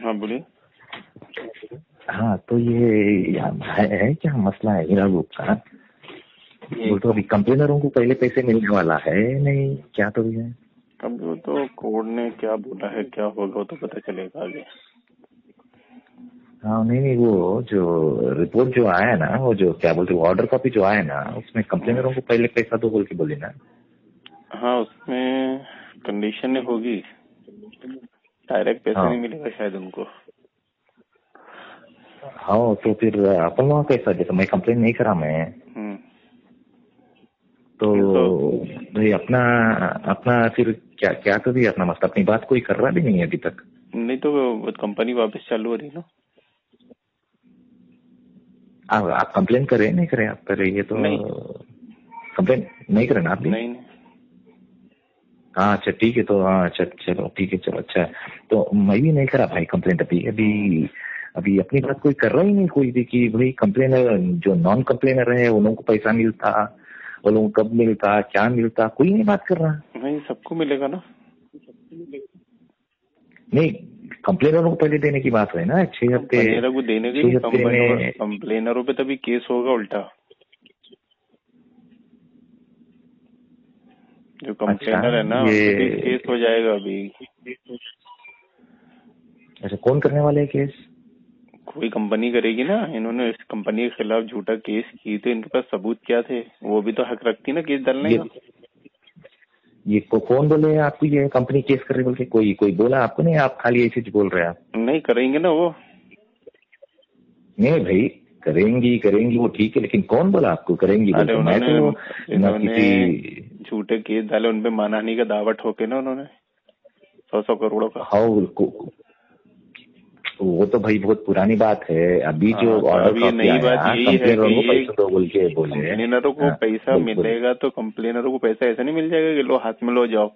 हाँ बोलिए। हाँ तो ये है क्या मसला है हीरा ग्रुप का? वो तो अभी कंप्लेनरों को पहले पैसे मिलने वाला है नहीं क्या? तो ये अब वो तो कोर्ट ने क्या बोला है, क्या होगा वो तो पता चलेगा आगे। हाँ नहीं वो जो रिपोर्ट जो आया ना, वो जो क्या बोलते ऑर्डर कॉपी जो आया ना, उसमें कंप्लेनरों को पहले पैसा दो बोल के बोले ना। हाँ उसमें कंडीशन होगी, डायरेक्ट पैसे नहीं मिलेगा शायद उनको। हाँ तो फिर अपन लोगों का कैसा, जैसे मैं कंप्लेन नहीं करा मैं तो भाई अपना अपना फिर क्या क्या तो भी अपना मसला, अपनी बात कोई कर रहा भी नहीं है अभी तक। नहीं तो कंपनी वापस चालू हो रही ना। आप कंप्लेन करें नहीं करें, आप करें ये तो कंप्लेन नहीं करें ना आप भी? नहीं। हाँ अच्छा ठीक है, तो हाँ चलो ठीक है, चलो अच्छा है। तो मैं भी नहीं करा भाई कंप्लेंट अभी अभी अभी अपनी बात कोई कर रहा ही नहीं कोई भी कि भाई कंप्लेनर जो नॉन कंप्लेनर है उन लोगों को पैसा मिलता, वो लोगों को कब मिलता क्या मिलता, कोई नहीं बात कर रहा। नहीं सबको मिलेगा ना। नहीं कंप्लेनरों को पहले देने की बात है ना, 6 हफ्ते को देने के लिए कंप्लेनरों पे तभी केस होगा उल्टा। जो कंप्लेनर है ना ये केस हो जाएगा अभी। अच्छा कौन करने वाले है केस? कोई कंपनी करेगी ना। इन्होंने इस कंपनी के खिलाफ झूठा केस की तो इनके पास सबूत क्या थे, वो भी तो हक रखती ना केस डालने का। ये कौन बोले आपको ये कंपनी केस कर रही बोल के? कोई बोला आपको? नहीं आप खाली ऐसे बोल रहे हैं आप? नहीं करेंगे ना वो। नहीं भाई करेंगी वो ठीक है, लेकिन कौन बोला आपको करेंगी बोल के? मैं तो किसी झूठे केस डाले उनपे मानहानि का दावा ठोके ना उन्होंने 100 करोड़ का। हाँ वो तो भाई बहुत पुरानी बात है। अभी जो ऑर्डर कॉपी आया कंप्लेनरों को पैसा दो बोल के बोले। कंप्लेनरों को पैसा मिलेगा तो कंप्लेनरों को पैसा ऐसा नहीं मिल जाएगा कि लो हाथ में लो जाओ।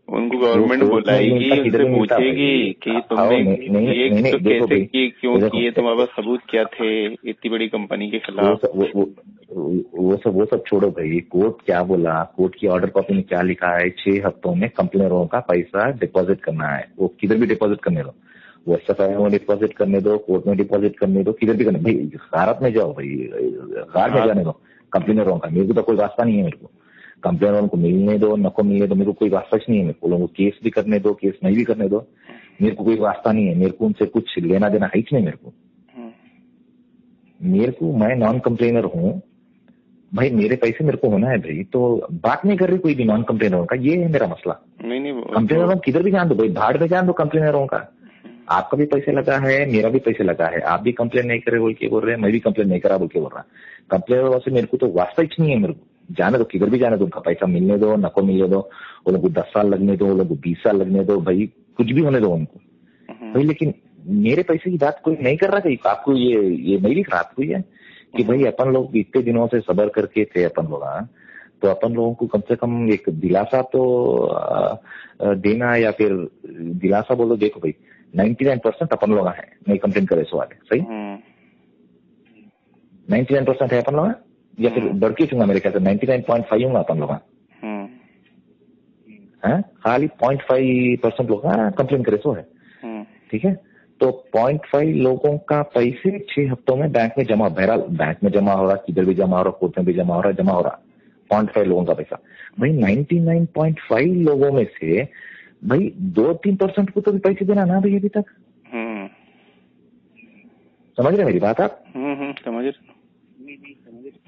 उनको गवर्नमेंट बुलाएगी, उनसे पूछेगी कि तुमने ये तो कैसे किए, क्यों किए, तुम्हारे पास सबूत क्या थे इतनी बड़ी कंपनी के खिलाफ। वो सब छोड़ो भाई। कोर्ट क्या बोला, कोर्ट की ऑर्डर कॉपी में क्या लिखा है? 6 हफ्तों में कंप्लेनरों का पैसा डिपॉजिट करना है। वो किधर भी डिपॉजिट करने दो, वो एसएफआई में डिपॉजिट करने दो, कोर्ट में डिपॉजिट करने दो, किधर भी करने भाई, गारत में जाओ भाई, गार में जाने दो कंप्लेनरों का। मेरे को तो कोई वास्ता नहीं है, मेरे को कंप्लेनरों को मिलने दो नको मिलने दो, मेरे को कोई वास्ता नहीं है। मेरे को लोगों को केस भी करने दो, केस नहीं भी करने दो, मेरे को कोई वास्ता नहीं है। मेरे को उनसे कुछ लेना देना है ही नहीं। मेरे को मैं नॉन कंप्लेनर हूँ भाई, मेरे पैसे मेरे को होना है भाई। तो बात नहीं कर रही कोई भी नॉन कंप्लेनरों का, ये है मेरा मसला। नहीं कंप्लेनरों किधर भी जान दो भाई, भाड़ में जान दो कंप्लेनरों का। आपका भी पैसे लगा है, मेरा भी पैसे लगा है। आप भी कंप्लेन नहीं करे बोल के बोल रहे हैं, मैं भी कंप्लेन नहीं करा बोल के बोल रहा। कंप्लेनरों से मेरे को तो वास्ता ही नहीं है। मेरे को जाने दो, किधर भी जाने दो, उनका पैसा मिलने दो नको मिलने दो। वो लोग को 10 साल लगने दो, वो लोग को 20 साल लगने दो भाई, कुछ भी होने दो उनको भाई। लेकिन मेरे पैसे की बात कोई नहीं कर रहा। कहीं आपको ये नहीं लिख रहा आपको ये कि भाई अपन लोग इतने दिनों से सबर करके थे अपन लोग, तो अपन लोगों को कम से कम एक दिलासा तो देना, या फिर दिलासा बोलो। देखो भाई 99% अपन लोग हैं नहीं कंप्लेन करे सो वाले, सही 99% है अपन लोग, या फिर बढ़ के चूंगा मेरे ख्याल से 99.5 होंगे अपन लोग। खाली 0.5% लोग कंप्लेन करे सो है, ठीक है। तो 0.5 लोगों का पैसे 6 हफ्तों में बैंक में जमा, बहरहाल बैंक में जमा हो रहा, किधर भी जमा हो रहा, कोर्ट में भी जमा हो रहा 0.5 लोगों का पैसा। भाई 99.5 लोगों में से भाई 2-3% को तो भी पैसे देना ना भाई अभी तक। समझ रहे मेरी बात आप? समझ रहे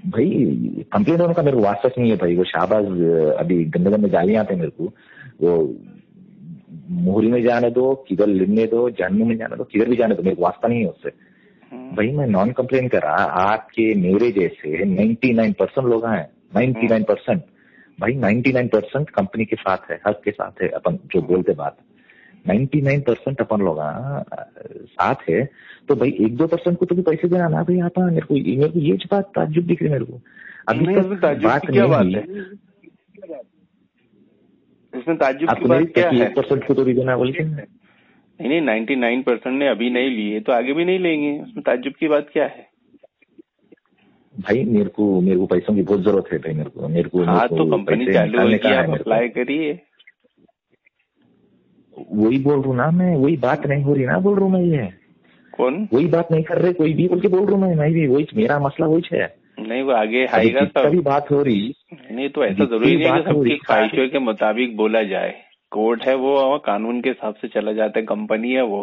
भाई कंप्लेन होने का मेरे को वास्ता नहीं है भाई। वो शाहबाज अभी गंदे गंदे गालियां आते हैं मेरे को, वो मोहरी में जाने दो, किधर लेने दो, जहन्नुम में जाने दो, किधर भी जाने दो, मेरे को वास्ता नहीं है उससे। भाई मैं नॉन कंप्लेन करा, आपके मेरे जैसे 99% लोग हैं, 99% भाई 99% कंपनी के साथ है, हक के साथ है। अपन जो बोलते बात 99% अपन लोग साथ है, तो भाई 1-2% को तो भी पैसे देना ना भाई। आप मेरे को ये बात ताज्जुब दिख रही मेरे को। अभी तक बात क्या नहीं बात हुई है इसमें? ताज्जुब की बात क्या है? 1% को तो भी देना बोल के। नहीं 99% ने अभी नहीं लिए तो आगे भी नहीं लेंगे, उसमें ताज्जुब की बात क्या है भाई? मेरे को पैसों की बहुत जरूरत है भाई। मेरे को तो कंपनी चालू होगी, आप अप्लाई करिए। वही बोल रहा हूँ ना मैं, वही बात नहीं हो रही ना, बोल रहा हूँ मैं। ये कौन वही बात नहीं कर रहे कोई भी बोल के बोल रहा हूँ मैं भी वही मेरा मसला वही है। नहीं वो आगे आएगा सब भी बात हो रही नहीं, तो ऐसा जरूरी नहीं है कि सबकी ख्वाहिशों के मुताबिक बोला जाए। कोर्ट है वो कानून के हिसाब से चला जाता है, कंपनी है वो।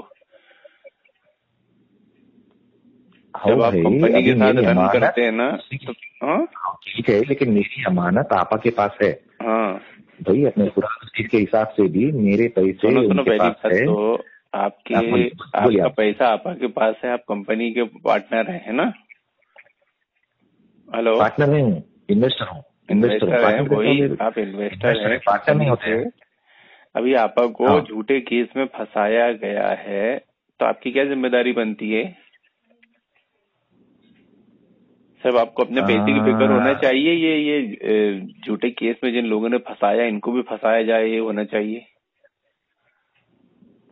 जब आप कंपनी के साथ रन करते हैं ना तो ठीक है, लेकिन मेरी अमानत आपा के पास है। हाँ भाई अपने चीज के हिसाब से भी मेरे पैसे उनके पास है। तो आपका पैसा आपा के पास है, आप कंपनी के पार्टनर है ना? हेलो, पार्टनर नहीं हूँ, इन्वेस्टर हूँ। इन्वेस्टर है वही, आप इन्वेस्टर हैं, पार्टनर नहीं होते। अभी आपा को झूठे केस में फंसाया गया है तो आपकी क्या जिम्मेदारी बनती है? सब आपको अपने पैसे की फिक्र होना चाहिए। ये झूठे केस में जिन लोगों ने फंसाया इनको भी फंसाया जाए, ये होना चाहिए।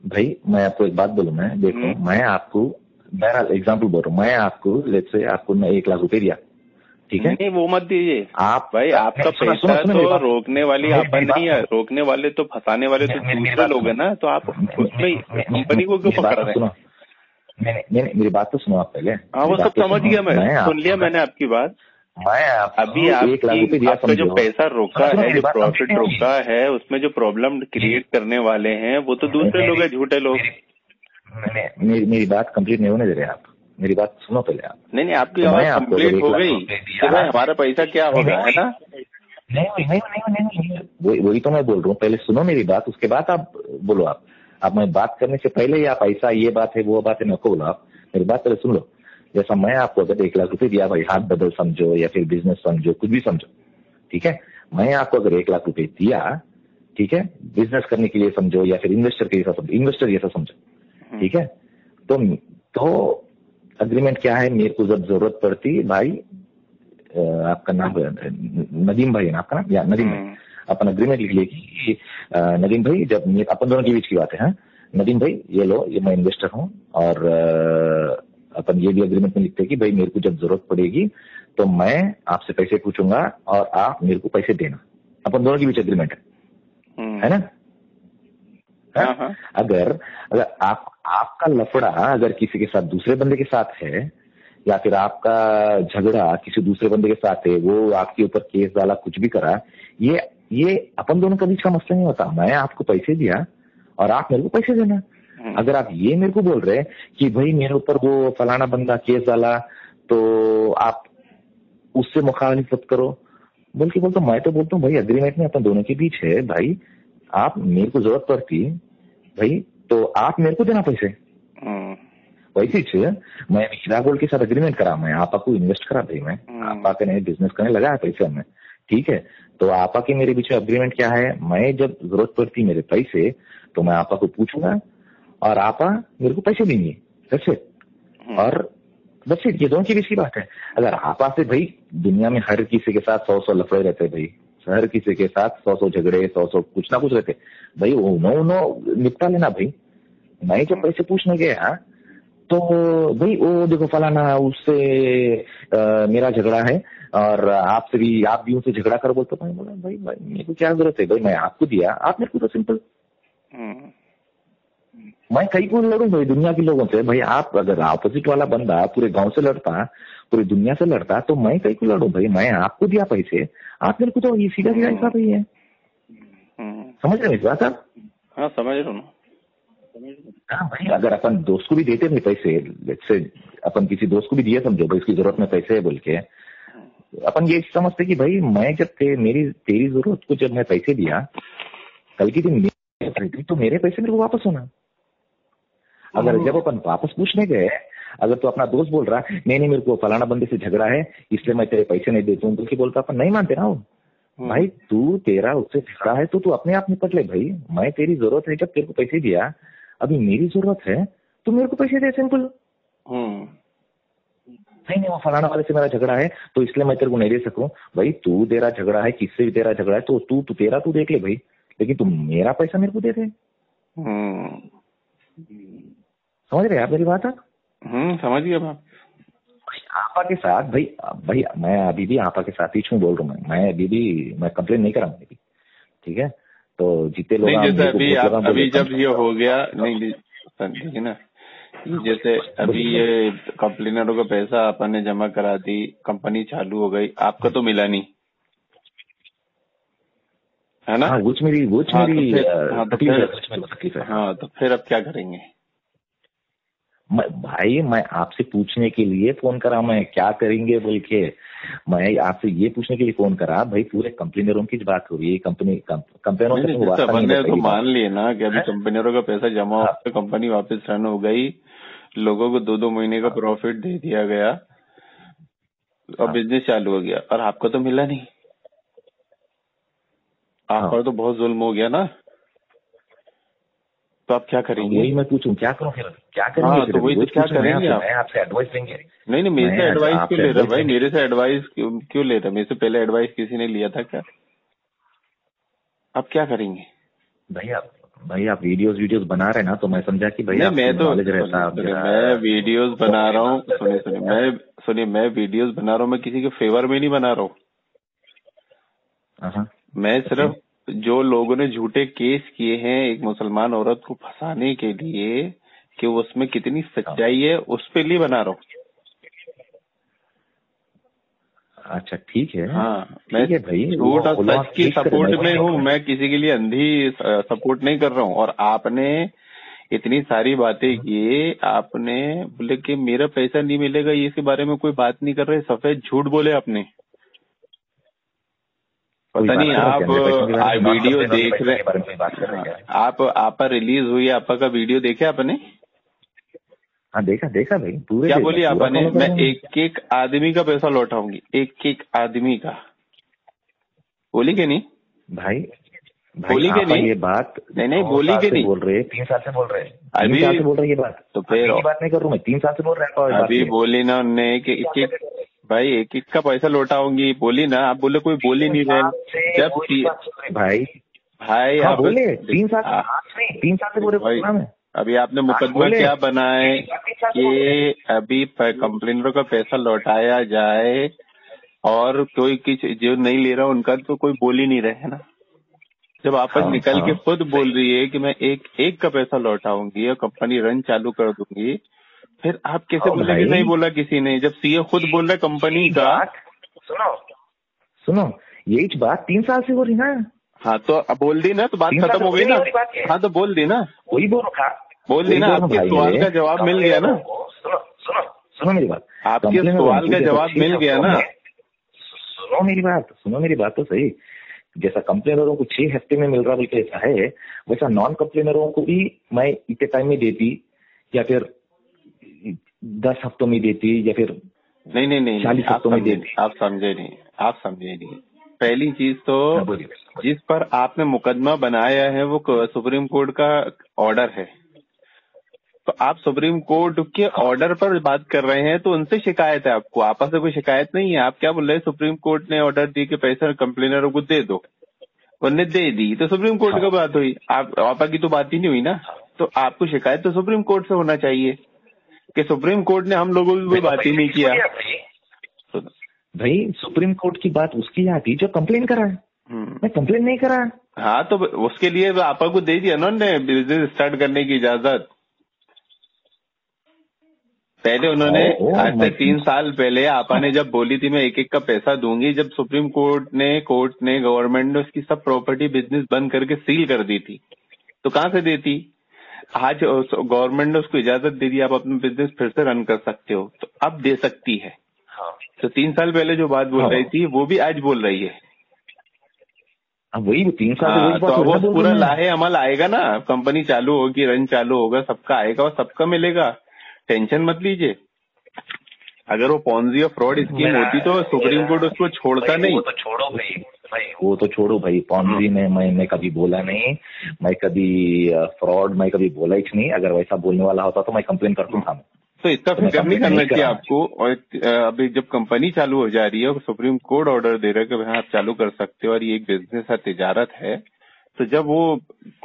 भाई मैं आपको एक बात बोलूं, मैं देखो मैं आपको बहरहाल एग्जाम्पल बोल रहा हूँ, मैं आपको लेट्स से आपको मैं 1 लाख रुपए दिया, ठीक है? नहीं वो मत दीजिए आप भाई, आपका पैसा तो रोकने वाली आप नहीं है, रोकने वाले तो फंसाने वाले तो दूसरे लोग हैं ना, तो आप उसमें कंपनी को क्यों पकड़ रहे हैं? मेरी बात तो सुनो आप पहले। हाँ वो सब समझ गया मैं, सुन लिया मैंने आपकी बात। अभी आपका जो पैसा रोका है, जो प्रॉफिट रोका है, उसमें जो प्रॉब्लम क्रिएट करने वाले हैं वो तो दूसरे लोग हैं, झूठे लोग। मेरी बात कंप्लीट नहीं होने दे रहे आप, मेरी बात सुनो पहले आप। नहीं आपकी आवाज कंप्लीट हो गई कि भाई हमारा पैसा क्या होगा, है ना? नहीं वही तो मैं बोल रहा हूँ, पहले सुनो मेरी बात, उसके बाद आप बोलो। आप मैं बात करने से पहले ही आप ऐसा ये बात है वो बात है नको बोलो, आप मेरी बात पहले सुन लो। जैसा मैं आपको अगर 1 लाख रुपए दिया भाई, हाथ बदल समझो या फिर बिजनेस समझो, कुछ भी समझो, ठीक है? मैं आपको अगर 1 लाख रुपए दिया, ठीक है, बिजनेस करने के लिए समझो या फिर इन्वेस्टर के जैसा समझो, इन्वेस्टर जैसा समझो, ठीक है? तो अग्रीमेंट क्या है, मेरे को जब जरूरत पड़ती भाई, आपका नाम नदीम भाई है ना आपका नाम, या नदीम भाई, अपन अग्रीमेंट लिख लिए कि नदीम भाई, जब अपन दोनों के बीच की बात है, हाँ नदीम भाई ये लो, ये मैं इन्वेस्टर हूँ और अपन ये भी अग्रीमेंट में लिखते हैं कि भाई मेरे को जब जरूरत पड़ेगी तो मैं आपसे पैसे पूछूंगा और आप मेरे को पैसे देना। अपन दोनों के बीच अग्रीमेंट है ना? हाँ? अगर आपका लफड़ा अगर किसी के साथ दूसरे बंदे के साथ है या फिर आपका झगड़ा किसी दूसरे बंदे के साथ है, वो आपके ऊपर केस डाला, कुछ भी करा, ये अपन दोनों के बीच का मसला नहीं होता। मैं आपको पैसे दिया और आप मेरे को पैसे देना। अगर आप ये मेरे को बोल रहे हैं कि भाई मेरे ऊपर वो फलाना बंदा केस डाला तो आप उससे मुखालिफत करो बोल के बोलता, मैं तो बोलता हूँ भाई अग्रीमेंट में अपन दोनों के बीच है भाई, आप मेरे को जरूरत पड़ती भाई तो आप मेरे को देना पैसे। वैसे मैं हीरा गोल्ड के साथ अग्रीमेंट करा, मैं आपा को इन्वेस्ट करा भाई, मैं आपा के नए बिजनेस करने लगा है पैसे में, ठीक है? तो आपा के मेरे बीच में अग्रीमेंट क्या है, मैं जब जरूरत पड़ती मेरे पैसे तो मैं आपा को पूछूंगा और आपा मेरे को पैसे देंगे, और बस ये दोनों के बीच की बात है। अगर आपा से भाई दुनिया में हर किसी के साथ 100 लफड़े रहते भाई, हर किसी के साथ 100 झगड़े, 100 कुछ ना कुछ रहते भाई, वो निपटा लेना भाई। मैं जब पैसे पूछने गया तो भाई वो देखो फलाना उससे मेरा झगड़ा है और आपसे भी, आप भी उनसे झगड़ा कर बोलते, मैं बोला भाई मेरे को क्या जरूरत है भाई, मैं आपको दिया, आप मेरे को तो सिंपल। मैं कहीं को लड़ूं भाई दुनिया के लोगों से भाई? आप अगर अपोजिट वाला बंदा पूरे गांव से लड़ता, पूरी दुनिया से लड़ता, तो मैं कहीं को लड़ूं भाई? मैं आपको दिया पैसे, आप मेरे को तो ये सीधा सीधा हिसाब ही है। समझ रहे इस बात आप? हाँ समझ रहा हूँ। हाँ भाई, अगर अपन दोस्त को भी देते नहीं पैसे, जैसे अपन किसी दोस्त को भी दिए समझो भाई इसकी जरूरत में पैसे है बोल के, अपन ये समझते कि भाई मैं जब तेरी जरूरत को जब मैं पैसे दिया, कल के दिन तो मेरे पैसे मेरे को वापस होना। अगर जब अपन वापस पूछने गए, अगर तो अपना दोस्त बोल रहा नहीं मेरे को फलाना बंदे से झगड़ा है इसलिए मैं तेरे पैसे नहीं देता हूँ बल्कि बोलता, अपन नहीं मानते ना वो भाई, तू तेरा उससे झगड़ा है तो तू अपने आप निपट ले भाई। मैं तेरी जरूरत है जब तेरे को पैसे दिया, अभी मेरी जरूरत है तो मेरे को पैसे दे, सिंपल। नहीं वो फलाना वाले से मेरा झगड़ा है तो इसलिए मैं तेरे को नहीं दे सकूं भाई, तू तेरा झगड़ा है किससे भी तेरा झगड़ा है तो तू तेरा तू देख ले भाई, लेकिन तुम मेरा पैसा मेरे को दे दे। समझ रहे आप मेरी बात? आप समझ गया भाई। आपा के साथ भाई मैं अभी भी आपा के साथ ही छू बोल रहा हूँ, मैं अभी भी मैं कंप्लेन नहीं करा, ठीक है? तो जितने लोग नहीं, जैसे अभी जब ये हो गया, नहीं समझिए ना, जैसे अभी ये कंप्लेनरों का पैसा अपन ने जमा करा दी, कंपनी चालू हो गई, आपका तो मिला नहीं है ना? वो मेरी तकलीफ है। हाँ, तो फिर अब क्या करेंगे? भाई मैं आपसे पूछने के लिए फोन करा, मैं क्या करेंगे बोल के मैं आपसे ये पूछने के लिए फोन करा। भाई पूरे कंप्लेनरों की बात हो रही है, कंपनियों से तो मान लिए ना कि अभी कंपनियों का पैसा जमा हो गया, कंपनी वापस रन हो गई, लोगों को 2-2 महीने का प्रॉफिट दे दिया गया और बिजनेस चालू हो गया, और आपको तो मिला नहीं। आप पर तो बहुत जुल्म हो गया ना, तो आप क्या करेंगे? वही मैं पूछूं, क्या करूं फिर, क्या करेंगे? हाँ, तो वही तो क्या करेंगे आप? आपसे एडवाइस लेंगे। नहीं, मेरे से एडवाइस क्यों ले रहे भाई? मेरे से एडवाइस क्यों ले रहे? मेरे से पहले एडवाइस किसी ने लिया था क्या? आप क्या करेंगे? भाई आप वीडियोस बना रहे हैं ना, तो मैं समझा कि भाई मैं वीडियोस बना रहा हूँ। सुनिए, मैं वीडियोस बना रहा हूँ, मैं किसी के फेवर में नहीं बना रहा हूँ। मैं सिर्फ जो लोगों ने झूठे केस किए हैं एक मुसलमान औरत को फंसाने के लिए कि उसमें कितनी सच्चाई है, उस पे लिए बना रहा हूँ। अच्छा ठीक है। हाँ, मैं झूठ और सच की सपोर्ट में हूँ, मैं किसी के लिए अंधी सपोर्ट नहीं कर रहा हूँ। और आपने इतनी सारी बातें की, आपने बोले कि मेरा पैसा नहीं मिलेगा, इसके बारे में कोई बात नहीं कर रहे, सफेद झूठ बोले आपने। पता नहीं आप वीडियो देख रहे, आप रिलीज हुई आपका वीडियो देखे आपने? हाँ देखा भाई। क्या बोली आपने? मैं एक आदमी का पैसा लौटाऊंगी, एक आदमी का, बोली के नहीं भाई? बोली के नहीं? ये बात नहीं बोली के नहीं? बोल रहे 3 साल से बोल रहे हैं, 3 साल से बोल रहे ये बात। तो फिर बात नहीं कर रहा मैं, 3 साल से बोल रहा हूँ। अभी बोली ना उनने कि एक का पैसा लौटाऊंगी, बोली ना आप? बोले कोई बोली नहीं रहे जब भाई आप बोले 3 साल से बोल रहे। अभी आपने मुकदमा क्या बनाए कि अभी कंप्लेनरों का पैसा लौटाया जाए, और कोई जो नहीं ले रहा उनका तो कोई बोल ही नहीं रहे है ना। जब आप निकल के खुद बोल रही है कि मैं एक का पैसा लौटाऊंगी और कंपनी रन चालू कर दूंगी, फिर आप कैसे बोले कि नहीं बोला किसी ने, जब सीए खुद बोल रहा कंपनी का? सुनो यही बात 3 साल से हो रही ना। हाँ, तो अब बोल दी ना, तो बात खत्म हो गई ना। हाँ, तो बोल दी ना, वही बोल दी ना, आपके सवाल का जवाब मिल गया ना। सुनो मेरी बात, आपके सवाल का जवाब मिल गया ना। सुनो मेरी बात तो सही। जैसा कंप्लेनरों को 6 हफ्ते में मिल रहा बल्कि ऐसा है, वैसा नॉन कंप्लेनरों को भी मैं इतने टाइम में देती, या फिर 10 हफ्तों में देती, या फिर नहीं 40 हफ्तों में देती। आप समझे नहीं। पहली चीज तो जिस पर आपने मुकदमा बनाया है वो सुप्रीम कोर्ट का ऑर्डर है, तो आप सुप्रीम कोर्ट के ऑर्डर पर बात कर रहे हैं, तो उनसे शिकायत है आपको, आपस में कोई शिकायत नहीं है। आप क्या बोल रहे हैं? सुप्रीम कोर्ट ने ऑर्डर दी कि पैसा कंप्लेनरों को दे दो, उन्होंने दे दी, तो सुप्रीम कोर्ट का बात हुई, आपा की तो बात ही नहीं हुई ना। तो आपको शिकायत तो सुप्रीम कोर्ट से होना चाहिए कि सुप्रीम कोर्ट ने हम लोगों की कोई बात ही नहीं किया। भाई सुप्रीम कोर्ट की बात उसकी आती जो कंप्लेन करा है, मैं कंप्लेन नहीं करा। हाँ, तो उसके लिए आपा को दे दिया उन्होंने बिजनेस स्टार्ट करने की इजाजत। पहले उन्होंने आज से 3 साल पहले आपा ने जब बोली थी मैं एक का पैसा दूंगी, जब सुप्रीम कोर्ट ने गवर्नमेंट ने उसकी सब प्रॉपर्टी बिजनेस बंद करके सील कर दी थी, तो कहाँ से देती? आज गवर्नमेंट ने उसको इजाजत दे दी, आप अपना बिजनेस फिर से रन कर सकते हो, तो अब दे सकती है। तो 3 साल पहले जो बात बोल रही थी वो भी आज बोल रही है। वही 3 साल तो वो पूरा लाहे अमल आएगा ना, कंपनी चालू होगी, रन चालू होगा, सबका आएगा और सबका मिलेगा, टेंशन मत लीजिए। अगर वो पॉन्जी और फ्रॉड स्कीम होती तो सुप्रीम कोर्ट उसको छोड़ता नहीं। वो तो छोड़ो भाई, पॉन्जी में मैं कभी बोला नहीं, मैं कभी फ्रॉड मैं कभी बोला ही नहीं। अगर वैसा बोलने वाला होता तो मैं कंप्लेन करता था। तो इतना फिक्र नहीं करना चाहिए आपको। और अभी जब कंपनी चालू हो जा रही है और सुप्रीम कोर्ट ऑर्डर दे रहा है कि आप चालू कर सकते हो और ये एक बिजनेस है, तिजारत है, तो जब वो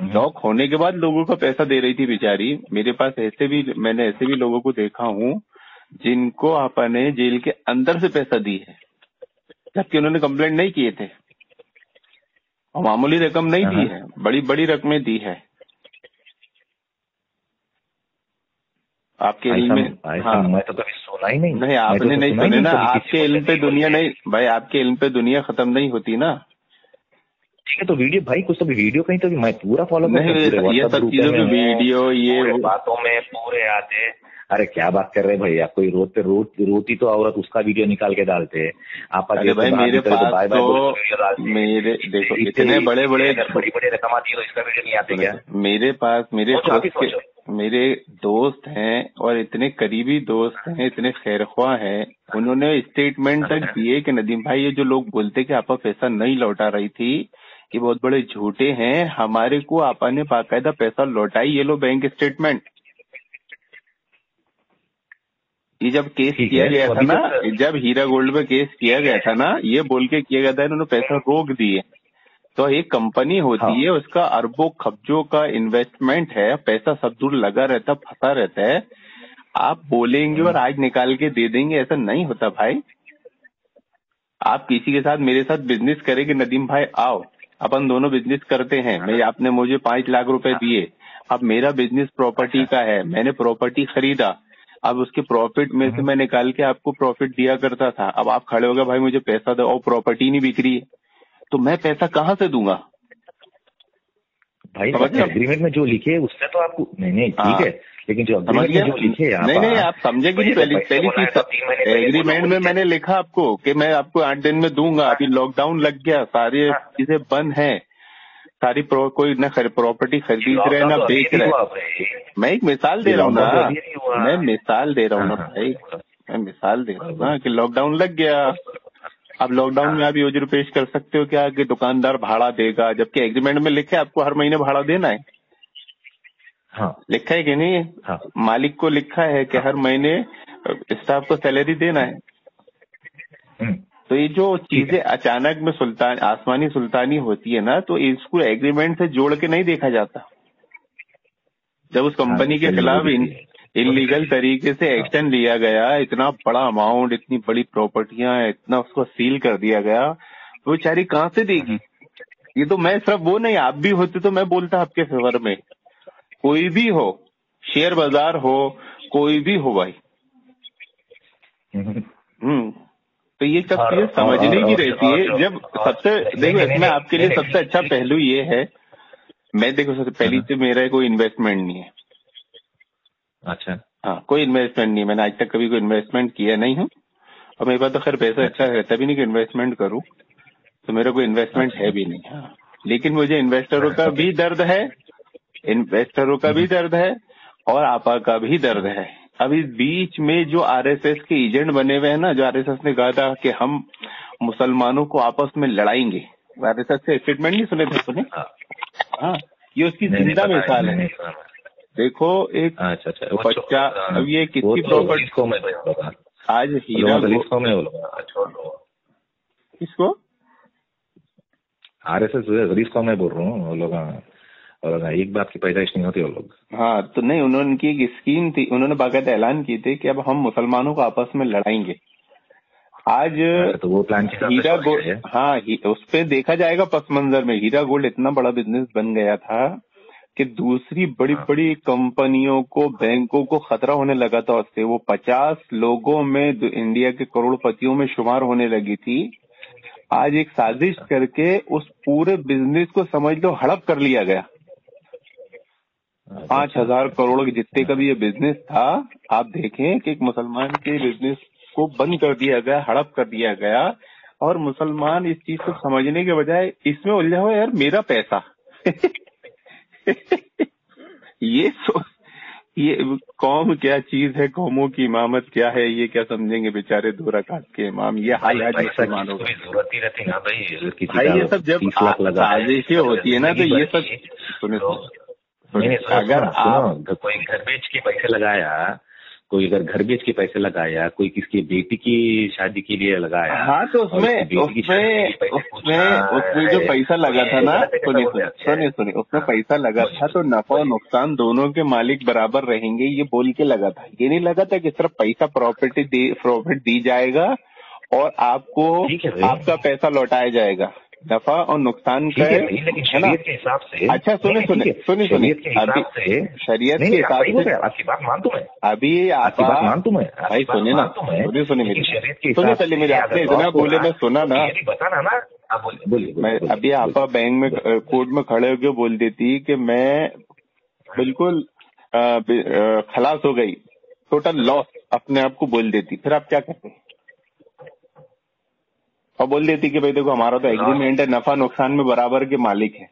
लॉक होने के बाद लोगों को पैसा दे रही थी बेचारी, मेरे पास मैंने ऐसे भी लोगों को देखा हूँ जिनको आपने जेल के अंदर से पैसा दी है, जबकि उन्होंने कंप्लेंट नहीं किए थे। मामूली रकम नहीं दी है, बड़ी बड़ी रकमें दी है आपके इल्म में। हाँ, मैं तो कभी सुना ही नहीं। नहीं, आपने नहीं सुने ना, आपके इल्म पे दुनिया नहीं भाई, आपके इल्म पे दुनिया खत्म नहीं होती ना। ठीक है, तो वीडियो भाई कुछ तो भी वीडियो कहीं तो भी मैं पूरा फॉलो करता हूँ, ये सब चीजों में वीडियो ये बातों में पूरे आते। अरे क्या बात कर रहे हैं भाई, आप कोई रोती तो औरत उसका वीडियो निकाल के डालते हैं आप। अरे भाई मेरे पास तो मेरे देखो इतने बड़े बड़ी रकम आती है तो इसका वीडियो नहीं आते क्या? मेरे पास मेरे दोस्त हैं और इतने करीबी दोस्त हैं, इतने खैरख्वाह हैं, उन्होंने स्टेटमेंट तक दिए कि नदीम भाई ये जो लोग बोलते कि आपका पैसा नहीं लौटा रही थी ये बहुत बड़े झूठे हैं, हमारे को आपा ने बाकायदा पैसा लौटाई, ये लो बैंक स्टेटमेंट। ये जब केस किया गया था ना, जब हीरा गोल्ड पे केस किया गया था ना, ये बोल के किया गया था इन्होंने पैसा रोक दिए। तो एक कंपनी होती है, उसका अरबों खर्चों का इन्वेस्टमेंट है, पैसा सब दूर लगा रहता, फंसा रहता है। आप बोलेंगे और आज निकाल के दे देंगे, ऐसा नहीं होता भाई। आप किसी के साथ मेरे साथ बिजनेस करेंगे नदीम भाई, आओ अपन दोनों बिजनेस करते हैं। मैं आपने मुझे 5 लाख रुपए दिए, अब मेरा बिजनेस प्रॉपर्टी का है, मैंने प्रॉपर्टी खरीदा, अब उसके प्रॉफिट में से मैं निकाल के आपको प्रॉफिट दिया करता था। अब आप खड़े हो गए भाई मुझे पैसा दो और प्रॉपर्टी नहीं बिक रही है, तो मैं पैसा कहाँ से दूंगा भाई? एग्रीमेंट में जो लिखे उससे तो आपको नहीं ठीक है, लेकिन जो एग्रीमेंट में जो लिखे नहीं आप समझेंगे नहीं। पहली चीज एग्रीमेंट में मैंने लिखा आपको कि मैं आपको 8 दिन में दूंगा। अभी लॉकडाउन लग गया, सारी चीजें बंद है, सारी कोई न प्रॉपर्टी खरीद रहे ना बेच रहे। मैं एक मिसाल दे रहा हूँ ना, मैं मिसाल दे रहा हूँ ना भाई, मैं मिसाल दे रहा हूँ ना कि लॉकडाउन लग गया। अब लॉकडाउन में आप योजना पेश कर सकते हो क्या कि दुकानदार भाड़ा देगा, जबकि एग्रीमेंट में लिखे आपको हर महीने भाड़ा देना है। हाँ, लिखा है कि नहीं? हाँ, मालिक को लिखा है कि हर महीने स्टाफ को सैलरी देना है। तो ये जो चीजें अचानक में आसमानी सुल्तानी होती है ना, तो इसको एग्रीमेंट से जोड़ के नहीं देखा जाता। जब उस कंपनी के खिलाफ इलीगल तरीके से एक्शन लिया गया, इतना बड़ा अमाउंट, इतनी बड़ी प्रॉपर्टियां, इतना उसको सील कर दिया गया, तो बेचारी कहाँ से देगी? ये तो मैं सिर्फ वो नहीं, आप भी होते तो मैं बोलता आपके फेवर में, कोई भी हो, शेयर बाजार हो, कोई भी हो भाई। तो ये सब चीजें समझने की रहती है। जब सबसे देखो इसमें आपके लिए सबसे अच्छा पहलू ये है, मैं देखो सबसे पहली तो मेरा कोई इन्वेस्टमेंट नहीं है। अच्छा, हाँ, कोई इन्वेस्टमेंट नहीं, मैंने आज तक कभी कोई इन्वेस्टमेंट किया नहीं हूँ, और मेरे पास तो खैर पैसा अच्छा रहता भी नहीं कि इन्वेस्टमेंट करूँ, तो मेरा कोई इन्वेस्टमेंट है भी नहीं। हाँ, लेकिन मुझे इन्वेस्टरों का भी दर्द है, इन्वेस्टरों का भी दर्द है और आपा का भी दर्द है। अभी बीच में जो आरएसएस के एजेंट बने हुए हैं ना, जो आरएसएस ने कहा था कि हम मुसलमानों को आपस में लड़ाएंगे, आरएसएस से स्टेटमेंट नहीं सुने थे अपने? हाँ, ये उसकी जिंदा मिसाल है। देखो एक बच्चा, अब ये किसकी प्रॉपर्टी, आज हीरा किसको आरएसएस रिस्क मैं बोल रहा हूँ, वो लोग और एक बात की पैदाइश नहीं होती वो लोग। हाँ, तो नहीं, उन्होंने की एक स्कीम थी, उन्होंने बाकायदा ऐलान की थी कि अब हम मुसलमानों को आपस में लड़ाएंगे। आज तो वो प्लान हीरा गोल्ड, हाँ, उस पे देखा जाएगा पस मंजर में हीरा गोल्ड इतना बड़ा बिजनेस बन गया था कि दूसरी बड़ी बड़ी कंपनियों को, बैंकों को खतरा होने लगा था उससे। वो 50 लोगों में इंडिया के करोड़पतियों में शुमार होने लगी थी। आज एक साजिश करके उस पूरे बिजनेस को समझ लो हड़प कर लिया गया। 5000 करोड़ के जितने का भी ये बिजनेस था, आप देखें कि एक मुसलमान के बिजनेस को बंद कर दिया गया, हड़प कर दिया गया, और मुसलमान इस चीज को समझने के बजाय इसमें उलझा हुआ यार मेरा पैसा ये कौम क्या चीज है, कौमों की इमामत क्या है, ये क्या समझेंगे बेचारे 2 रकात के इमाम। ये हाल आज मुसलमानों को जरूरत ही रहती ना भाई, ये सब जब साजिशें होती है ना, तो ये सब अगर आप कोई घर बेच के पैसे लगाया, कोई अगर घर बेच के पैसे लगाया, कोई किसकी बेटी की शादी के लिए लगाया, हाँ, तो उसमें जो पैसा लगा था ना, सुनिए उसमें पैसा लगा था तो नफा और नुकसान दोनों के मालिक बराबर रहेंगे, ये बोल के लगा था। ये नहीं लगा था कि सिर्फ पैसा प्रॉफिट दी जाएगा और आपको आपका पैसा लौटाया जाएगा। नफा और नुकसान का है ना। शरीयत के हिसाब से, अच्छा सुनिए अभी शरीयत के हिसाब से आपकी बात मानता हूँ मैं, अभी आपकी बात मानता हूँ मैं, भाई सुनिए ना, सुनिए मेरी शरीयत के सुनिए पहले मेरे, आपने इतना बोले मैं सुना ना, बताना ना, आप बोलिए। मैं अभी आप बैंक में कोर्ट में खड़े होकर बोल देती कि मैं बिल्कुल खलास हो गई, टोटल लॉस अपने आप को बोल देती, फिर आप क्या करते? और बोल देती कि भाई देखो हमारा तो एग्रीमेंट है, नफा नुकसान में बराबर के मालिक है।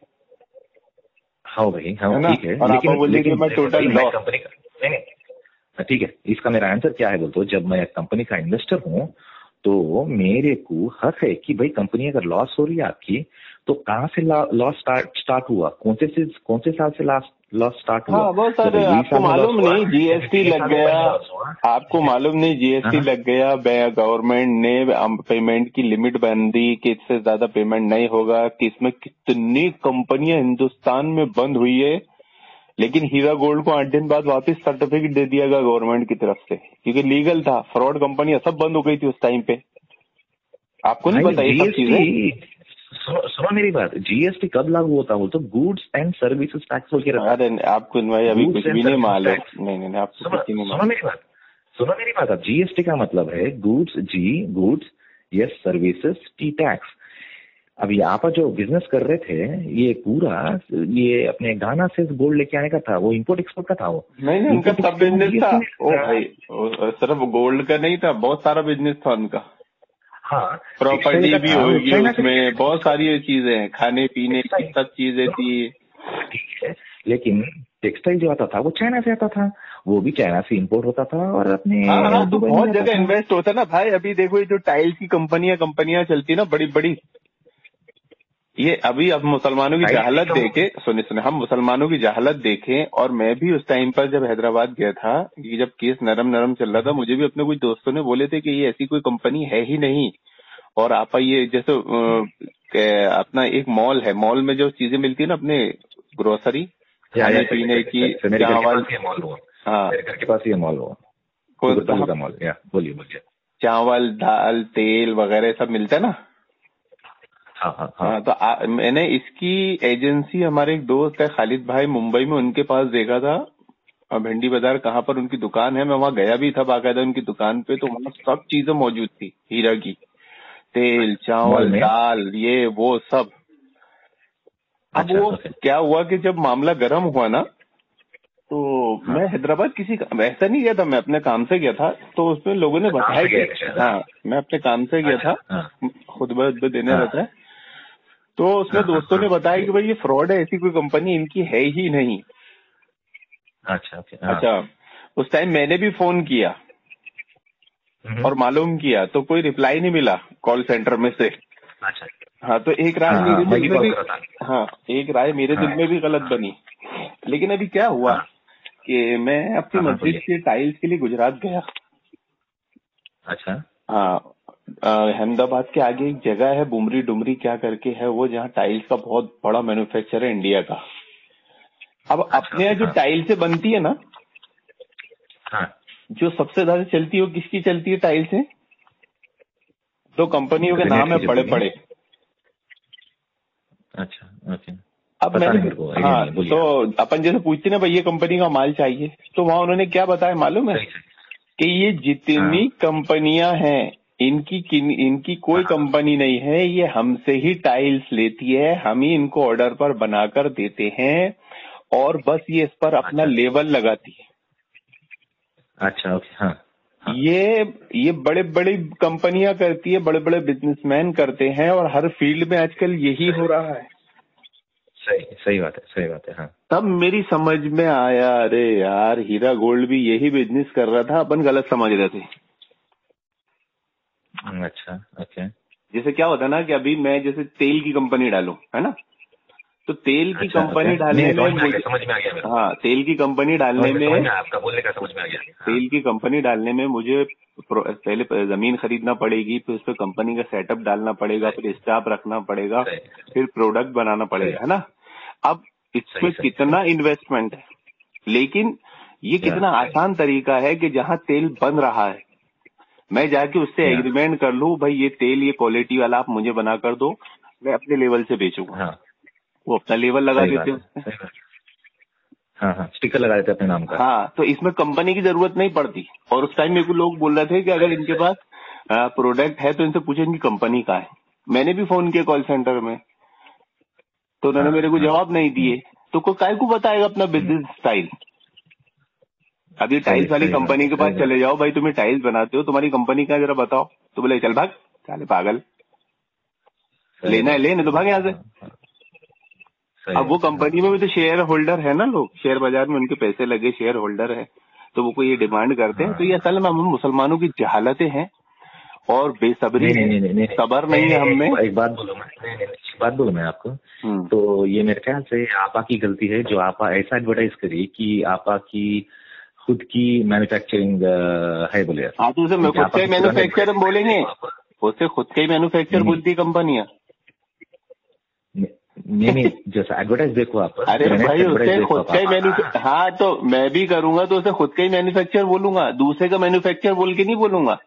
हाँ भाई, हाँ ठीक है, और आप बोल देती मैं टोटल लॉस। कंपनी का नहीं, ठीक है, इसका मेरा आंसर क्या है बोलते हो, जब मैं कंपनी का इन्वेस्टर हूँ तो मेरे को हक है कि भाई कंपनी अगर लॉस हो रही है आपकी, तो कहाँ से लॉस स्टार्ट हुआ, कौन से साल से लॉस स्टार्ट हुआ? हाँ वो सर आपको मालूम नहीं जीएसटी लग गया, आपको मालूम नहीं जीएसटी लग गया, गवर्नमेंट ने पेमेंट की लिमिट बन दी कि इससे ज्यादा पेमेंट नहीं होगा, कि इसमें कितनी कंपनियां हिंदुस्तान में बंद हुई है, लेकिन हीरा गोल्ड को 8 दिन बाद वापस सर्टिफिकेट दे दिया गया गवर्नमेंट की तरफ से, क्योंकि लीगल था, फ्रॉड कंपनियां सब बंद हो गई थी उस टाइम पे। आपको नहीं पता ये सब चीजें? सुनो मेरी बात, जीएसटी कब लागू होता है? तो गुड्स एंड सर्विसेज टैक्स वगैरह। अरे आपको भाई अभी कुछ भी नहीं मालूम। नहीं आपको कुछ नहीं मालूम। सुनो मेरी बात, अब जीएसटी का मतलब है goods, yes services, T tax. अब यहाँ पर जो बिजनेस कर रहे थे ये पूरा ये अपने गाना से गोल्ड लेके आने का था, वो इम्पोर्ट एक्सपोर्ट का था। वो नहीं उनका सब बिजनेस था। ओ भाई सिर्फ गोल्ड का नहीं था, बहुत सारा बिजनेस था उनका। हाँ, प्रॉपर्टी भी होगी उसमें, बहुत सारी चीजें हैं, खाने पीने की सब चीजें थी। ठीक है, लेकिन टेक्सटाइल जो आता था वो चाइना से आता था, वो भी चाइना से इंपोर्ट होता था और अपने तो बहुत जगह इन्वेस्ट होता ना भाई। अभी देखो ये जो टाइल्स की कंपनियां चलती ना बड़ी बड़ी, ये अभी अब मुसलमानों की जहालत देखे, सुने हम मुसलमानों की जहालत देखें। और मैं भी उस टाइम पर जब हैदराबाद गया था, कि जब केस नरम चल रहा था, मुझे भी अपने कुछ दोस्तों ने बोले थे कि ये ऐसी कोई कंपनी है ही नहीं। और आप ये जैसे अपना एक मॉल है, मॉल में जो चीजें मिलती है ना अपने ग्रोसरी खाने पीने की, चावल, हाँ मेरे घर के पास ये मॉल हुआ, बोलिए। चावल दाल तेल वगैरह सब मिलता है ना। हाँ तो मैंने इसकी एजेंसी, हमारे एक दोस्त है खालिद भाई मुंबई में, उनके पास देखा था। भिंडी बाजार कहाँ पर उनकी दुकान है, मैं वहाँ गया भी था बाकायदा उनकी दुकान पे, तो वहाँ सब चीजें मौजूद थी, हीरा की, तेल चावल दाल ये वो सब। अब वो क्या हुआ कि जब मामला गर्म हुआ ना, तो मैं हैदराबाद ऐसा नहीं गया था, मैं अपने काम से गया था, तो उसमें लोगों ने बताया कि हाँ मैं अपने काम से गया था, खुतबा देने रहता है, तो उसमें दोस्तों ने बताया कि भाई ये फ्रॉड है, ऐसी कोई कंपनी इनकी है ही नहीं। अच्छा उस टाइम मैंने भी फोन किया और मालूम किया, तो कोई रिप्लाई नहीं मिला कॉल सेंटर में से। हाँ तो एक राय मेरे दिल में भी, एक राय मेरे दिल में भी गलत बनी। लेकिन अभी क्या हुआ कि मैं अपनी मस्जिद के टाइल्स के लिए गुजरात गया। हाँ अहमदाबाद के आगे एक जगह है बुमरी डुमरी क्या करके है वो, जहाँ टाइल्स का बहुत बड़ा मैन्युफैक्चर है इंडिया का। अब अपने यहाँ जो टाइल्स बनती है ना, जो सबसे ज्यादा चलती है वो किसकी चलती है टाइल्स है? तो कंपनियों के नाम है बड़े बड़े। अब मैंने तो अपन जैसे पूछते ना भाई ये कंपनी का माल चाहिए, तो वहां उन्होंने क्या बताया मालूम है कि ये जितनी कंपनियां हैं इनकी कोई कंपनी नहीं है, ये हमसे ही टाइल्स लेती है, हम ही इनको ऑर्डर पर बनाकर देते हैं और बस ये इस पर अपना लेबल लगाती है। ये बड़े बड़ी कंपनियां करती है, बड़े बड़े बिजनेसमैन करते हैं, और हर फील्ड में आजकल यही हो रहा है। सही बात है। हाँ तब मेरी समझ में आया, अरे यार हीरा गोल्ड भी यही बिजनेस कर रहा था, अपन गलत समझ रहे थे। जैसे क्या होता है ना कि अभी मैं जैसे तेल की कंपनी डालूं, है ना, तो तेल की कंपनी डालने में समझ में आ गया। हाँ तेल की कंपनी डालने में, आपका बोलने का समझ में आ गया। तेल की कंपनी डालने में मुझे पहले जमीन खरीदना पड़ेगी, फिर उस पर कंपनी का सेटअप डालना पड़ेगा, फिर स्टाफ रखना पड़ेगा, फिर प्रोडक्ट बनाना पड़ेगा, है ना। अब इसमें कितना इन्वेस्टमेंट है, लेकिन ये कितना आसान तरीका है कि जहां तेल बन रहा है मैं जाके उससे एग्रीमेंट कर लूं, भाई ये तेल ये क्वालिटी वाला आप मुझे बना कर दो, मैं अपने लेवल से बेचूंगा। हाँ, वो अपना लेवल लगा देते हैं। हाँ, स्टिकर लगा देते अपने नाम का। हाँ, तो इसमें कंपनी की जरूरत नहीं पड़ती। और उस टाइम मेरे को लोग बोल रहे थे कि अगर इनके पास प्रोडक्ट है तो इनसे पूछे इनकी कंपनी का है। मैंने भी फोन किया कॉल सेंटर में, तो उन्होंने मेरे को जवाब नहीं दिए। तो कोई काय को बताएगा अपना बिजनेस स्टाइल। अभी टाइल्स वाली कंपनी के पास चले जाओ, भाई तुम्हें टाइल्स बनाते हो, तुम्हारी कंपनी का जरा बताओ, तो बोले चल भाग, चले पागल, लेना है ले, नहीं तो भाग यहाँ से। अब वो कंपनी में भी तो शेयर होल्डर है ना, लोग शेयर बाजार में उनके पैसे लगे, शेयर होल्डर है, तो वो कोई ये डिमांड करते हैं। तो ये असल में हम मुसलमानों की जहालतें हैं और बेसब्री है, सबर नहीं है हमें। एक बात बोलूं मैं आपको, तो ये मेरे ख्याल से आपा की गलती है जो आपा ऐसा एडवर्टाइज करी कि आपा की खुद की मैन्युफैक्चरिंग है बोले। हाँ, तो उसे खुद का ही मैन्युफैक्चर बोलेंगे, उससे खुद का ही मैन्युफैक्चर बोलती कंपनियां। नहीं, जैसा एडवर्टाइज देखो आप। अरे भाई उससे खुद का ही मैन्युफैक्चर, हाँ तो मैं भी करूंगा तो उसे खुद का ही मैन्युफैक्चर बोलूंगा, दूसरे का मैन्युफैक्चर बोल के नहीं बोलूंगा।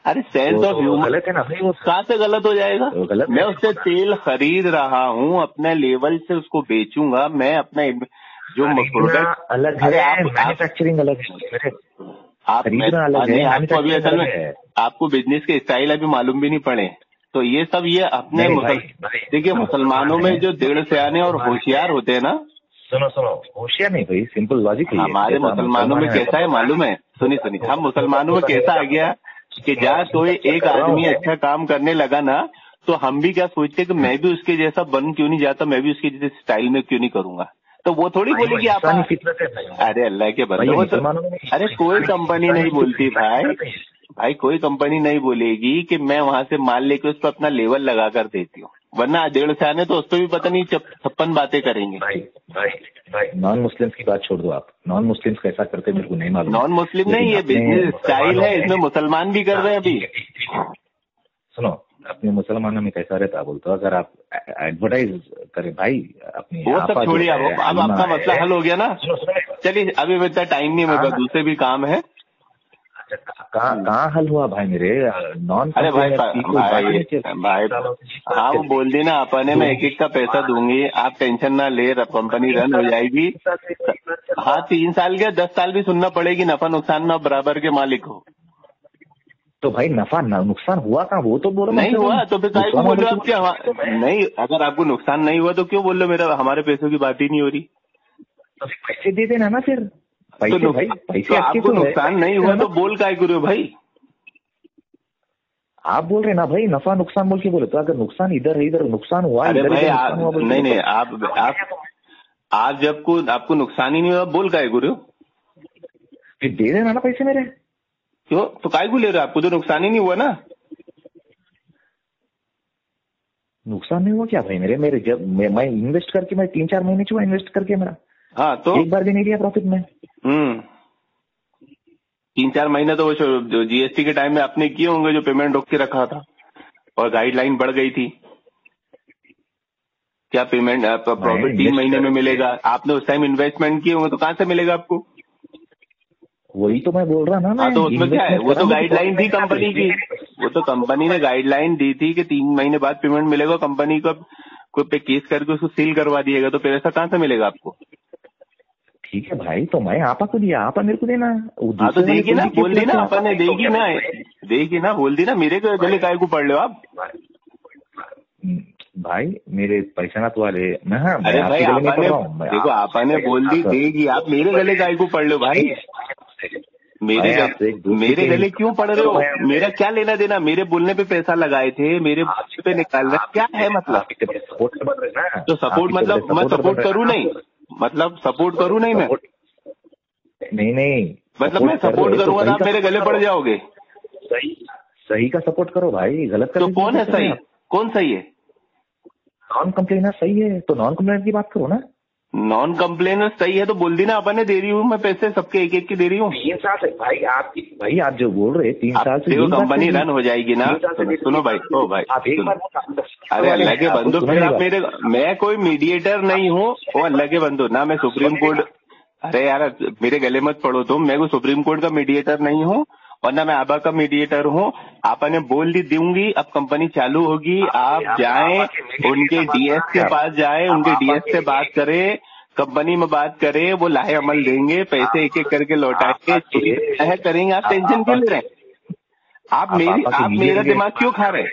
अरे सेंस ऑफ ह्यूमर गलत है ना भाई, वो कहाँ से गलत हो जाएगा? मैं उससे तेल खरीद रहा हूँ, अपने लेवल से उसको बेचूंगा, मैं अपना जो प्रोडक्ट अलग है, मैन्युफैक्चरिंग अलग है, आप अलग है। आपको अभी असल में आपको बिजनेस के स्टाइल अभी मालूम भी नहीं पड़े, तो ये सब ये अपने देखिए मुसलमानों में जो दिल सियाने और होशियार होते हैं ना। सुनो होशियार नहीं भाई, सिंपल लॉजिक है। हमारे मुसलमानों में कैसा है मालूम है? सुनिए, हम मुसलमानों में कैसा आ गया कि जहाँ कोई एक आदमी अच्छा काम करने लगा ना, तो हम भी क्या सोचते कि मैं भी उसके जैसा बन क्यों नहीं जाता, मैं भी उसके जैसे स्टाइल में क्यों नहीं करूंगा। तो वो थोड़ी बोलेगी आप, अरे अल्लाह के बंदे, वो तो अरे कोई कंपनी नहीं बोलती भाई कोई कंपनी नहीं बोलेगी कि मैं वहां से माल लेके उस पर अपना लेवल लगा कर देती हूँ, वरना डेढ़ से आने तो उस पर भी पता नहीं 56 बातें करेंगे। भाई नॉन मुस्लिम्स की बात छोड़ दो आप, नॉन मुस्लिम्स कैसा करते मेरे को नहीं मालूम। नॉन मुस्लिम नहीं, ये बिजनेस स्टाइल है, इसमें मुसलमान भी कर रहे हैं अभी। सुनो, अपने मुसलमानों में कैसा रहता बोलते हो, अगर आप एडवर्टाइज करें भाई अपनी, वो सब छोड़िए। अब आपका मसला हल हो गया ना। चलिए अभी इतना टाइम नहीं, मेरे पास दूसरे भी काम है। कहाँ हल हुआ भाई मेरे नॉन? अरे भाई हाँ वो बोल दी ना अपने, मैं एक का पैसा दूंगी, आप टेंशन ना ले, कंपनी रन हो जाएगी। हाँ 3 साल क्या 10 साल भी सुनना पड़ेगी, नफा नुकसान में बराबर के मालिक हो। तो भाई नफा नुकसान हुआ कहाँ, वो तो बोलो। नहीं हुआ तो फिर काय को बोल रहे हो आप? क्या नहीं, अगर आपको नुकसान नहीं हुआ तो क्यों बोल रहे हो मेरा हमारे पैसों की बात ही नहीं हो रही? तो पैसे दे देना ना फिर। पैसे आपको नुकसान नहीं हुआ तो बोल काय करो भाई? आप बोल रहे ना भाई नफा नुकसान बोल के बोले, तो अगर नुकसान इधर है, इधर नुकसान हुआ। अरे भाई नहीं आप जब को आपको नुकसान ही नहीं हुआ बोल काय करो? फिर दे देना ना पैसे मेरे। क्यों? तो काय को ले रहे हो? आपको तो नुकसान ही नहीं हुआ ना। नुकसान नहीं हुआ क्या भाई मेरे जब मैं इन्वेस्ट करके, मैं 3-4 महीने चुका इन्वेस्ट करके मेरा। हाँ तो एक बार भी नहीं लिया प्रॉफिट में। 3-4 महीने तो वो जो जीएसटी के टाइम में आपने किए होंगे, जो पेमेंट रोक के रखा था और गाइडलाइन बढ़ गई थी। क्या पेमेंट प्रॉफिट 3 महीने में मिलेगा? आपने उस टाइम इन्वेस्टमेंट किए होंगे तो कहाँ से मिलेगा आपको? वही तो मैं बोल रहा ना। हाँ तो उसमें क्या है, वो तो गाइडलाइन थी कंपनी की, वो तो कंपनी ने गाइडलाइन दी थी कि 3 महीने बाद पेमेंट मिलेगा। कंपनी को कोई पे केस करके उसको सील करवा दिएगा, तो पैसा कहाँ से मिलेगा आपको? ठीक है भाई, तो मैं आपा को दिया, आपा मेरे को देना। हाँ तो देगी ना, बोल दी ना अपन ने, देगी ना बोल दी ना। मेरे को गले काय को पढ़ लो आप भाई, मेरे पैसा ना तो वाले। अरे भाई आपने देखो, आपने बोल दी देगी, आप मेरे गले काय को पढ़ लो भाई? मेरे गले क्यों पढ़ रहे हो? मेरा क्या लेना देना? मेरे बोलने पे पैसा लगाए थे, मेरे पे निकाल रहे, क्या है मतलब? तो सपोर्ट मतलब मैं सपोर्ट करूँ नहीं, मतलब सपोर्ट करूँ नहीं मैं? नहीं मतलब मैं सपोर्ट करूंगा तो आप मेरे गले पड़ जाओगे। सही का सपोर्ट करो भाई, गलत तो कौन है सही? कौन सही है? नॉन कंप्लेनर सही है, तो नॉन कंप्लेनर की बात करो ना। नॉन कंप्लेनर सही है तो बोल दी ना अपने, दे रही हूँ मैं पैसे सबके एक की दे रही हूँ। 3 साल से भाई आप जो बोल रहे 3 साल से कंपनी रन हो जाएगी ना। सुनो भाई, ओ भाई आप एक बार, अरे अल्लाह के बंदो, फिर आप मेरे, मैं कोई मीडिएटर नहीं हूँ। वो अल्लाह के बंदो ना, मैं सुप्रीम कोर्ट, अरे यार मेरे गले मत पड़ो तुम, मैं कोई सुप्रीम कोर्ट का मीडिएटर नहीं हूँ वरना मैं आबा का मीडिएटर हूँ। आपने बोल दी दूंगी, अब कंपनी चालू होगी, आप जाएं उनके डीएस के पास जाएं, उनके डीएस से बात करें, कंपनी में बात करें, वो लाहे अमल देंगे, पैसे एक एक करके लौटाएंगे, जो है करेंगे। आप टेंशन क्यों ले रहे हैं? आप मेरा दिमाग क्यों खा रहे हैं?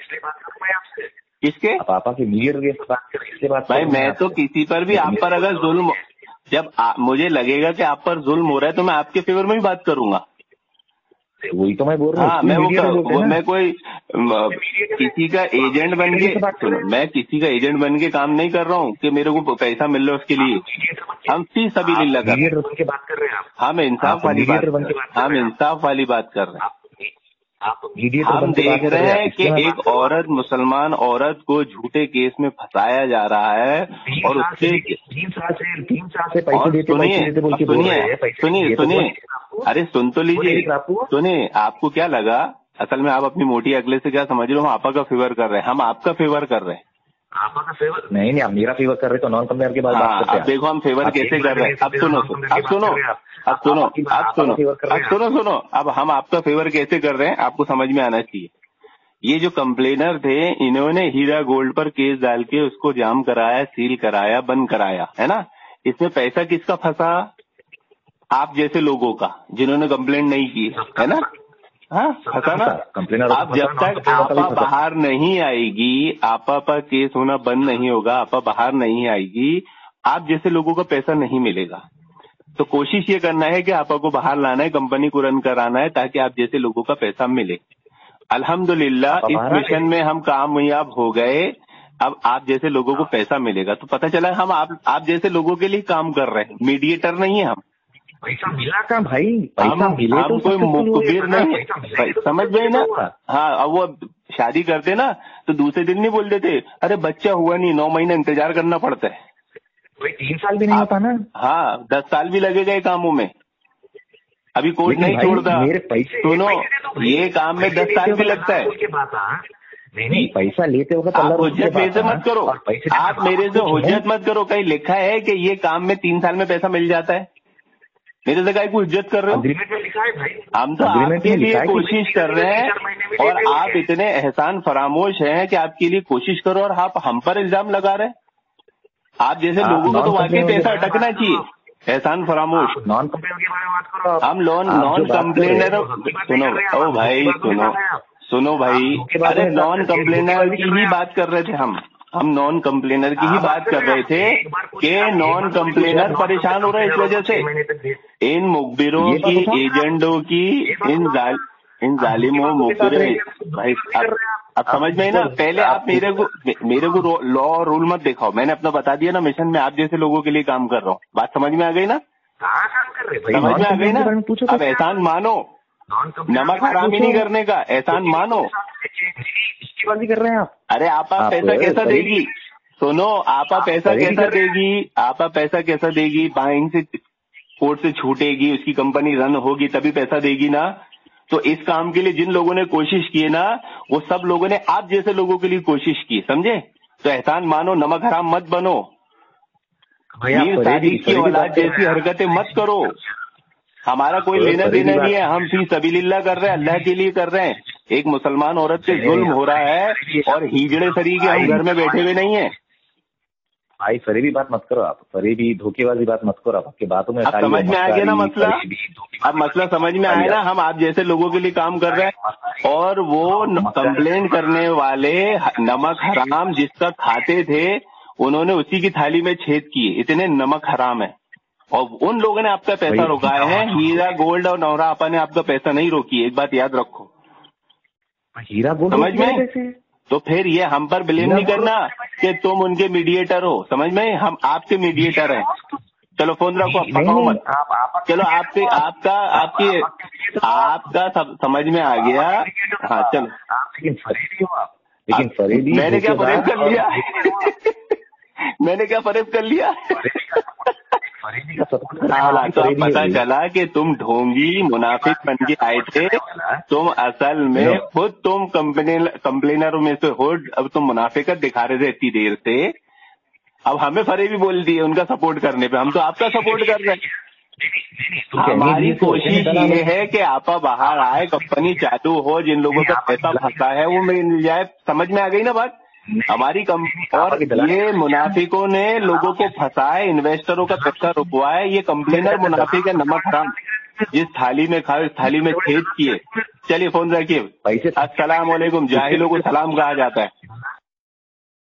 किसके पापा के मीडिएटर की बात करें, इसलिए बात भाई मैं तो किसी पर भी आप पर अगर जुल्म, जब मुझे लगेगा कि आप पर जुल्म हो रहा है तो मैं आपके फेवर में भी बात करूंगा। वही तो मैं बोल रहा हूँ। हाँ, मैं कोई किसी का एजेंट बन के, मैं किसी का एजेंट बन के काम नहीं कर रहा हूँ कि मेरे को पैसा मिल रहा है उसके लिए। हम फी सभी लीला कर रहे हैं, हम इंसाफ वाली बात कर रहे हैं। हम देख रहे हैं कि एक औरत, मुसलमान औरत को झूठे केस में फंसाया जा रहा है और उससे 3 साल से पैसे देते। सुनिए, अरे सुन तो लीजिए, सुनिए। आपको क्या लगा? असल में आप अपनी मोटी अगले से क्या समझ रहे हो? हम आपा का फेवर कर रहे हैं, हम आपका फेवर कर रहे हैं। आपका का फेवर नहीं, आप मेरा फेवर कर रहे तो नॉन कंपेयर के बाद बात करते हैं। अब देखो हम फेवर कैसे कर रहे हैं। अब सुनो, अब हम आपका फेवर कैसे कर रहे हैं आपको समझ में आना चाहिए। ये जो कंप्लेनर थे, इन्होंने हीरा गोल्ड पर केस डाल के उसको जाम कराया, सील कराया, बंद कराया, है ना। इसमें पैसा किसका फंसा? आप जैसे लोगों का, जिन्होंने कंप्लेंट नहीं की, है ना। हाँ, फंसा ना। अब जब तक आपा बाहर नहीं आएगी, आपा पर केस होना बंद नहीं होगा, आपा बाहर नहीं आएगी, आप जैसे लोगों का पैसा नहीं मिलेगा। तो कोशिश ये करना है कि आपा को बाहर लाना है, कंपनी को रन कराना है, ताकि आप जैसे लोगों का पैसा मिले। अल्हम्दुलिल्लाह इस मिशन में हम कामयाब हो गए। अब आप जैसे लोगों को पैसा मिलेगा। तो पता चला हम आप जैसे लोगों के लिए काम कर रहे हैं, मीडिएटर नहीं है हम। पैसा मिला का भाई? पैसा मिले हम कोई मुखबिर नहीं, समझ गए ना। हाँ, अब वो शादी करते ना तो दूसरे दिन नहीं बोल देते, अरे बच्चा हुआ नहीं, 9 महीने इंतजार करना पड़ता है। 3 साल भी नहीं होता ना। हाँ, 10 साल भी लगेगा ये कामों में। अभी कोर्ट नहीं छोड़ता। सुनो, ये काम में 10 साल भी लगता है। नहीं, पैसा लेते वक्त आप हुज्जत मेरे से मत करो, आप मेरे से हुज्जत मत करो। कहीं लिखा है कि ये काम में 3 साल में पैसा मिल जाता है? मेरे से कहीं हुज्जत कर रहे हो? अग्रीमेंट में लिखा है भाई। हम तो आपके लिए कोशिश कर रहे हैं और आप इतने एहसान फरामोश हैं कि आपके लिए कोशिश करो और आप हम पर इल्जाम लगा रहे हैं। आप जैसे लोगों को तो वाकई पैसा अटकना चाहिए। एहसान फरामोश, नॉन कंप्लेनर के बारे में बात करो। हम नॉन कंप्लेनर, सुनो ओ भाई, सुनो भाई, अरे नॉन कंप्लेनर की ही बात कर रहे थे हम नॉन कंप्लेनर की ही बात कर रहे थे कि नॉन कंप्लेनर परेशान हो रहे हैं इस वजह से, इन मुखबिरों की, एजेंटों की, इन जालिमों मुखबिरों। भाई अब समझ में ना। पहले आप मेरे को लॉ और रूल मत दिखाओ। मैंने अपना बता दिया ना, मिशन में आप जैसे लोगों के लिए काम कर रहा हूँ। बात समझ में आ गई ना? समझ में आ गई ना? अब एहसान मानो, नमक हरामी नहीं करने का, एहसान मानो। इसकी बात भी कर रहे हैं आप? अरे आपा पैसा कैसा देगी? सुनो, आपा पैसा कैसा देगी? आपा पैसा कैसा देगी? बैंक से, कोर्ट से छूटेगी, उसकी कंपनी रन होगी तभी पैसा देगी ना। तो इस काम के लिए जिन लोगों ने कोशिश की है ना, वो सब लोगों ने आप जैसे लोगों के लिए कोशिश की, समझे? तो एहसान मानो, नमक हराम मत बनो, मीर सादिक की औलाद जैसी हरकतें मत करो। हमारा कोई लेना देना नहीं है, हम फी सबीलिल्लाह कर रहे हैं, अल्लाह के लिए कर रहे हैं। एक मुसलमान औरत से जुल्म हो रहा है और हिजड़े तरीके हम घर में बैठे हुए नहीं है। भाई फरेबी बात मत करो आप, फरेबी धोखेबाजी बात मत करो। आपकी बातों में अब समझ में आ गया ना मसला? अब मसला समझ में आया ना? हम आप जैसे लोगों के लिए काम कर रहे हैं और वो कंप्लेन करने वाले नमक हराम जिसका खाते थे, उन्होंने उसी की थाली में छेद किए, इतने नमक हराम है। और उन लोगों ने आपका पैसा रोकाया है। हीरा गोल्ड और नौरा आपा ने आपका पैसा नहीं रोकी, एक बात याद रखो। हीरा गोल्ड समझ में? तो फिर ये हम पर ब्लेम नहीं करना कि तुम उनके मीडिएटर हो, समझ में? हम आपके मीडिएटर हैं। चलो फोन रखो, पकाओ मत। चलो आपका समझ में आ गया। हाँ चलो। लेकिन फरेबी मैंने क्या फरेब कर लिया? मैंने क्या फरेब कर लिया? हाँ, तो अब पता चला कि तुम ढोंगी मुनाफिक बन के आए थे। तुम असल में खुद तुम कंप्लेनरों में से हो। अब तुम मुनाफिकत दिखा रहे थे इतनी देर से, अब हमें फरेबी बोल दिए उनका सपोर्ट करने पे। हम तो आपका सपोर्ट कर रहे हैं। हमारी कोशिश ये है कि आपा बाहर आए, कंपनी चालू हो, जिन लोगों का पैसा फंसा है वो मिल जाए। समझ में आ गई ना बात हमारी और ये मुनाफिकों ने लोगों को फंसाए, इन्वेस्टरों का पैसा रुकवाए। ये कंप्लेनर मुनाफिक है, नमक हराम, जिस थाली में खाए उस थाली में छेद किए। चलिए फोन रखिए। अस्सलाम वालेकुम। जाहिलों को सलाम कहा जाता है।